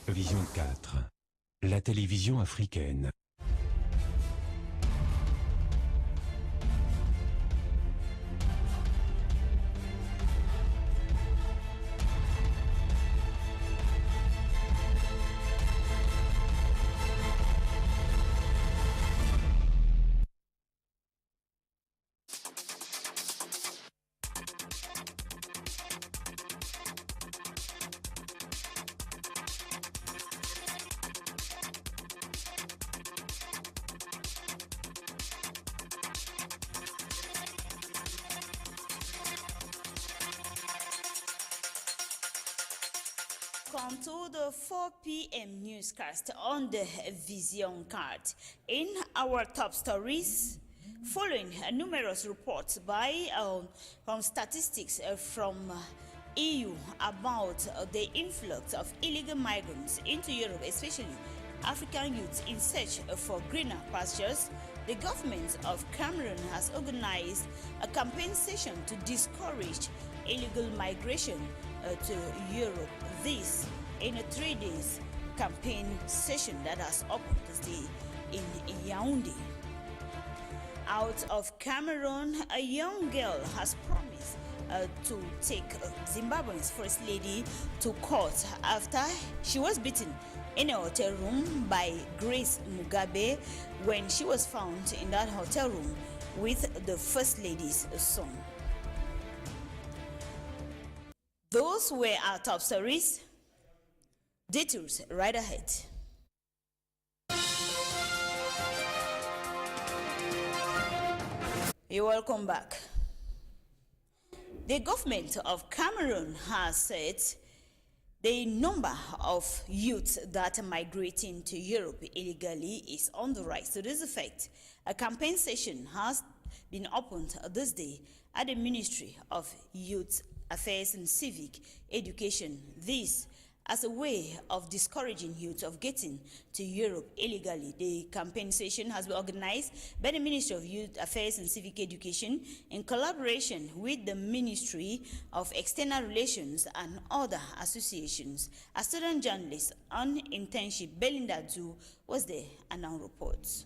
Vision 4. La télévision africaine. Welcome to the 4 p.m. newscast on the Vision card. In our top stories, following numerous reports from statistics from EU about the influx of illegal migrants into Europe, especially African youths in search for greener pastures, the government of Cameroon has organized a campaign session to discourage illegal migration to Europe. This in a 3-day campaign session that has opened this day in Yaoundé. Out of Cameroon, a young girl has promised to take Zimbabwe's first lady to court after she was beaten in a hotel room by Grace Mugabe when she was found in that hotel room with the first lady's son. Those were our top stories. Details right ahead. You're welcome back. The government of Cameroon has said the number of youths that are migrating to Europe illegally is on the rise. To this effect, a campaign session has been opened this day at the Ministry of Youth Affairs and Civic Education. This as a way of discouraging youth of getting to Europe illegally. The campaign session has been organized by the Ministry of Youth Affairs and Civic Education in collaboration with the Ministry of External Relations and other associations. A student journalist on internship, Belinda Zhu, was there and now reports.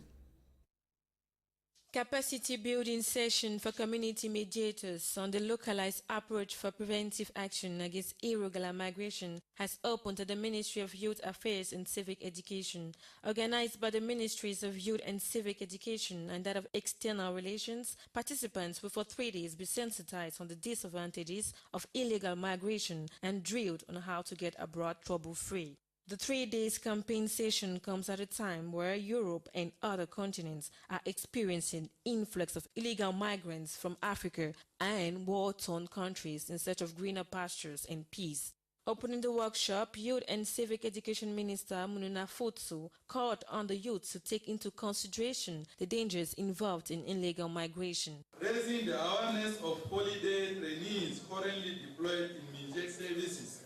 Capacity building session for community mediators on the localized approach for preventive action against irregular migration has opened at the Ministry of Youth Affairs and Civic Education. Organized by the Ministries of Youth and Civic Education and that of External Relations, participants will for 3 days be sensitized on the disadvantages of illegal migration and drilled on how to get abroad trouble-free. The 3-day campaign session comes at a time where Europe and other continents are experiencing influx of illegal migrants from Africa and war-torn countries in search of greener pastures and peace. Opening the workshop, Youth and Civic Education Minister Mununa Futsu called on the youth to take into consideration the dangers involved in illegal migration. Raising the awareness of holiday trainees currently deployed in ENJEH services.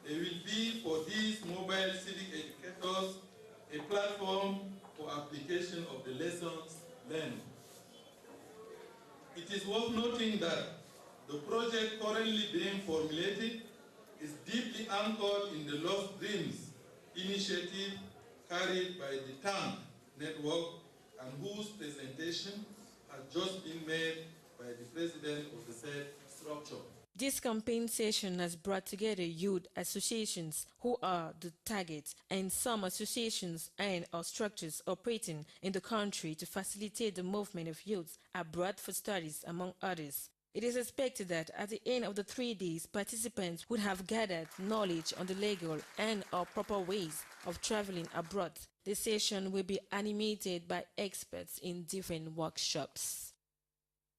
It will be for these mobile civic educators a platform for application of the lessons learned. It is worth noting that the project currently being formulated is deeply anchored in the Lost Dreams initiative carried by the TANK network and whose presentation has just been made by the president of the said structure. This campaign session has brought together youth associations who are the target and some associations and/or structures operating in the country to facilitate the movement of youths abroad for studies, among others. It is expected that at the end of the 3 days, participants would have gathered knowledge on the legal and/or proper ways of traveling abroad. The session will be animated by experts in different workshops.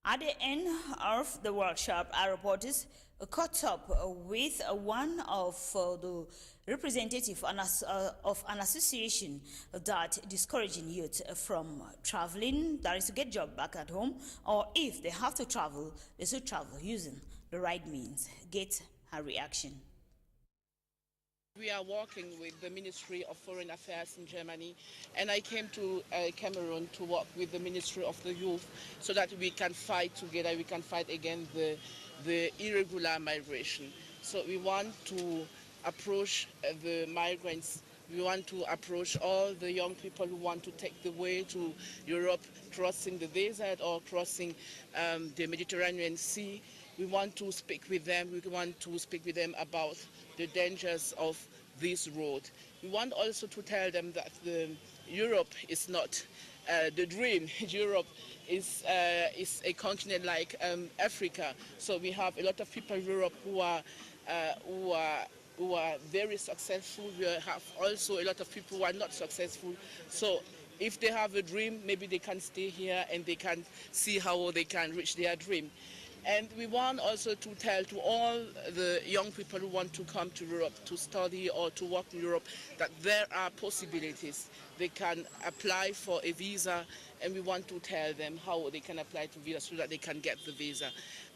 At the end of the workshop, our reporters caught up with one of the representatives of an association that discouraging youth from traveling, that is to get job back at home, or if they have to travel, they should travel using the right means. Get her reaction. We are working with the Ministry of Foreign Affairs in Germany, and I came to Cameroon to work with the Ministry of the Youth so that we can fight together, we can fight against the irregular migration. So we want to approach the migrants. We want to approach all the young people who want to take the way to Europe, crossing the desert or crossing the Mediterranean Sea. We want to speak with them. We want to speak with them about the dangers of this road. We want also to tell them that Europe is not the dream. Europe is a continent like Africa. So we have a lot of people in Europe who are very successful. We have also a lot of people who are not successful. So if they have a dream, maybe they can stay here and they can see how they can reach their dream. And we want also to tell to all the young people who want to come to Europe to study or to work in Europe that there are possibilities. They can apply for a visa, and we want to tell them how they can apply to visa so that they can get the visa.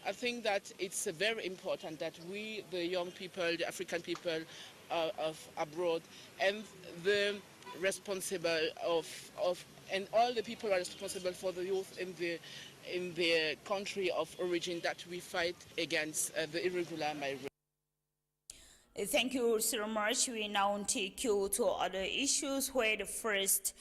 I think that it's very important that we, the young people, the African people of abroad, and the responsible and all the people who are responsible for the youth in the country of origin, that we fight against the irregular migration. Thank you so much. We now take you to other issues where the first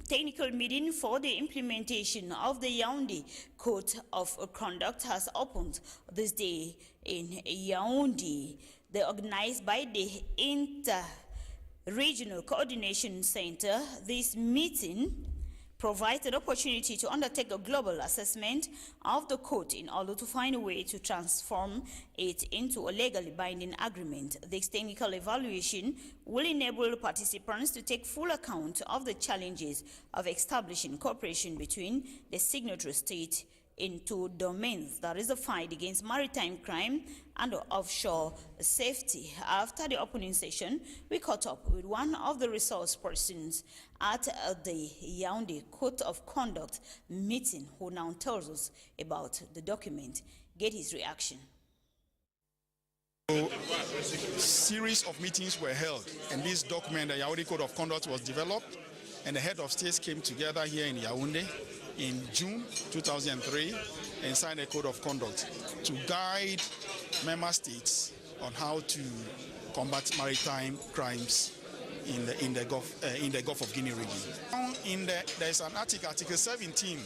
technical meeting for the implementation of the Yaoundé Code of Conduct has opened this day in Yaoundé. They organized by the Inter-Regional Coordination Center. This meeting provides an opportunity to undertake a global assessment of the code in order to find a way to transform it into a legally binding agreement. This technical evaluation will enable participants to take full account of the challenges of establishing cooperation between the signatory state in two domains, that is the fight against maritime crime and offshore safety. After the opening session, we caught up with one of the resource persons at the Yaoundé Code of Conduct meeting, who now tells us about the document. Get his reaction. A series of meetings were held, and this document, the Yaoundé Code of Conduct, was developed, and the head of states came together here in Yaoundé in June 2003 and signed a code of conduct to guide member states on how to combat maritime crimes in the Gulf of Guinea region. There's an article 17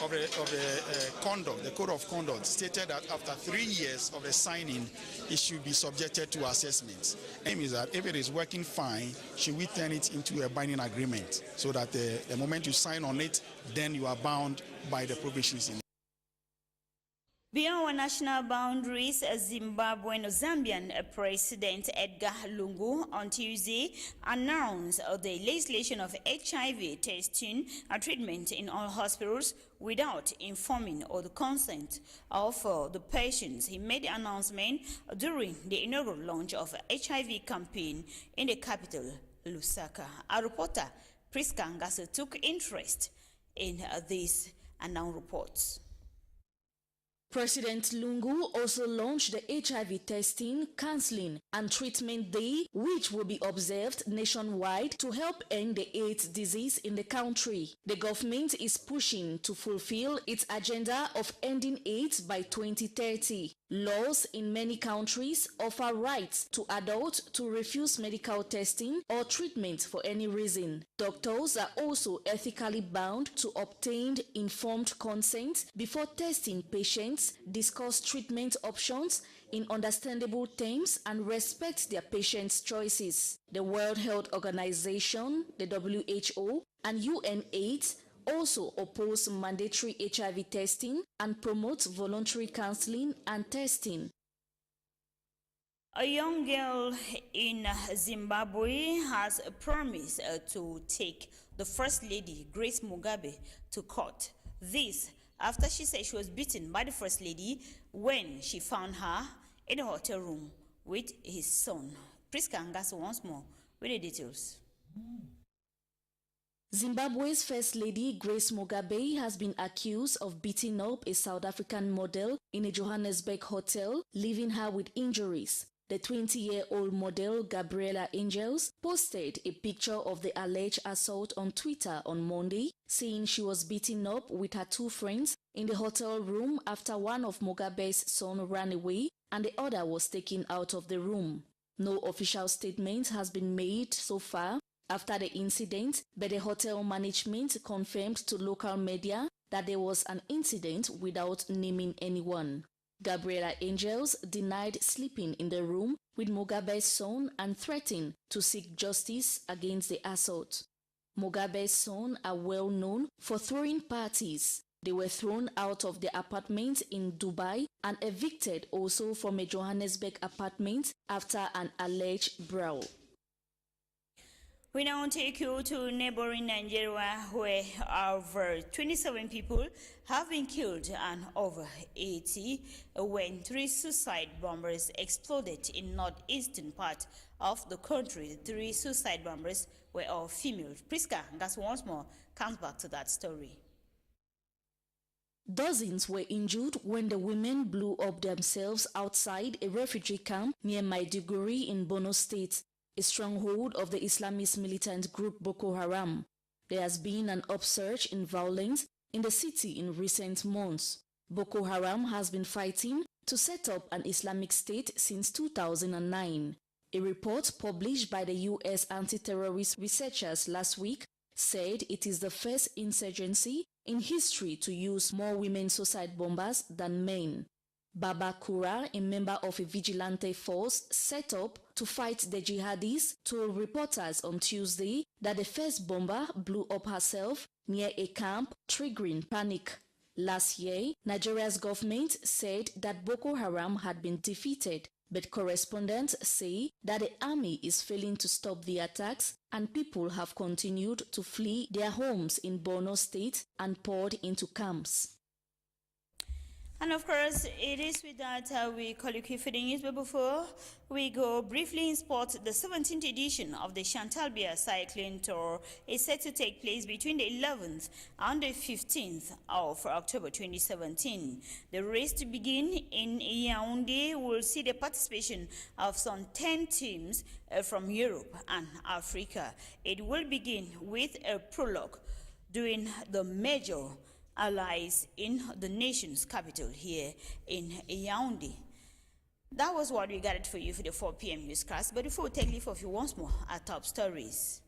of the code of conduct stated that after 3 years of the signing, it should be subjected to assessments. The aim is that if it is working fine, should we turn it into a binding agreement so that the moment you sign on it, then you are bound by the provisions in it. Beyond our national boundaries, Zimbabwean Zambian President Edgar Lungu on Tuesday announced the legislation of HIV testing and treatment in all hospitals without informing or the consent of the patients. He made the announcement during the inaugural launch of HIV campaign in the capital, Lusaka. Our reporter, Priska Ngasa, took interest in these announced reports. President Lungu also launched the HIV testing, counseling and treatment day, which will be observed nationwide to help end the AIDS disease in the country. The government is pushing to fulfill its agenda of ending AIDS by 2030. Laws in many countries offer rights to adults to refuse medical testing or treatment for any reason. Doctors are also ethically bound to obtain informed consent before testing patients, discuss treatment options in understandable terms, and respect their patients' choices. The World Health Organization, the WHO, and UNAIDS also oppose mandatory HIV testing and promotes voluntary counseling and testing. A young girl in Zimbabwe has promised to take the First Lady, Grace Mugabe, to court. This after she said she was beaten by the First Lady when she found her in a hotel room with his son. Priska Ngasa once more with the details. Zimbabwe's First Lady, Grace Mugabe, has been accused of beating up a South African model in a Johannesburg hotel, leaving her with injuries. The 20-year-old model, Gabriela Angels, posted a picture of the alleged assault on Twitter on Monday, saying she was beaten up with her two friends in the hotel room after one of Mugabe's sons ran away and the other was taken out of the room. No official statement has been made so far after the incident, but the hotel management confirmed to local media that there was an incident without naming anyone. Gabriela Angels denied sleeping in the room with Mugabe's son and threatened to seek justice against the assault. Mugabe's son are well known for throwing parties. They were thrown out of the apartment in Dubai and evicted also from a Johannesburg apartment after an alleged brawl. We now take you to neighboring Nigeria, where over 27 people have been killed and over 80 when 3 suicide bombers exploded in northeastern part of the country. The 3 suicide bombers were all female. Priska, that's once more, comes back to that story. Dozens were injured when the women blew up themselves outside a refugee camp near Maiduguri in Borno State, a stronghold of the Islamist militant group Boko Haram. There has been an upsurge in violence in the city in recent months. Boko Haram has been fighting to set up an Islamic State since 2009. A report published by the U.S. anti-terrorist researchers last week said it is the first insurgency in history to use more women suicide bombers than men. Baba Kura, a member of a vigilante force set up to fight the jihadis, told reporters on Tuesday that the first bomber blew up herself near a camp, triggering panic. Last year, Nigeria's government said that Boko Haram had been defeated, but correspondents say that the army is failing to stop the attacks and people have continued to flee their homes in Borno State and poured into camps. And of course, it is with that we call you for the news. But before we go briefly in sport, the 17th edition of the Chantalbia Cycling Tour is set to take place between the 11th and the 15th of October 2017. The race to begin in Yaoundé will see the participation of some 10 teams from Europe and Africa. It will begin with a prologue during the major allies in the nation's capital here in Yaoundé. That was what we gathered for you for the 4 p.m. newscast. But before we take leave of you once more, our top stories.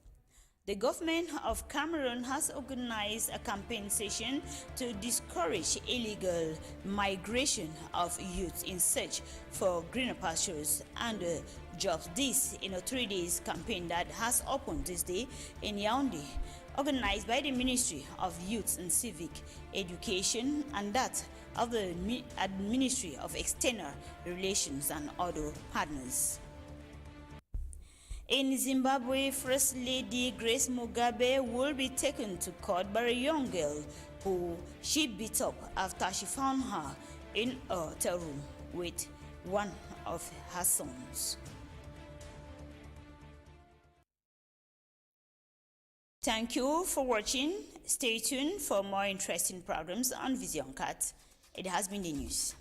The government of Cameroon has organized a campaign session to discourage illegal migration of youth in search for greener pastures and jobs. This in a 3-day campaign that has opened this day in Yaoundé, organized by the Ministry of Youth and Civic Education and that of the Ministry of External Relations and other partners. In Zimbabwe, First Lady Grace Mugabe will be taken to court by a young girl who she beat up after she found her in a hotel room with one of her sons. Thank you for watching. Stay tuned for more interesting programs on Vision Cat. It has been the news.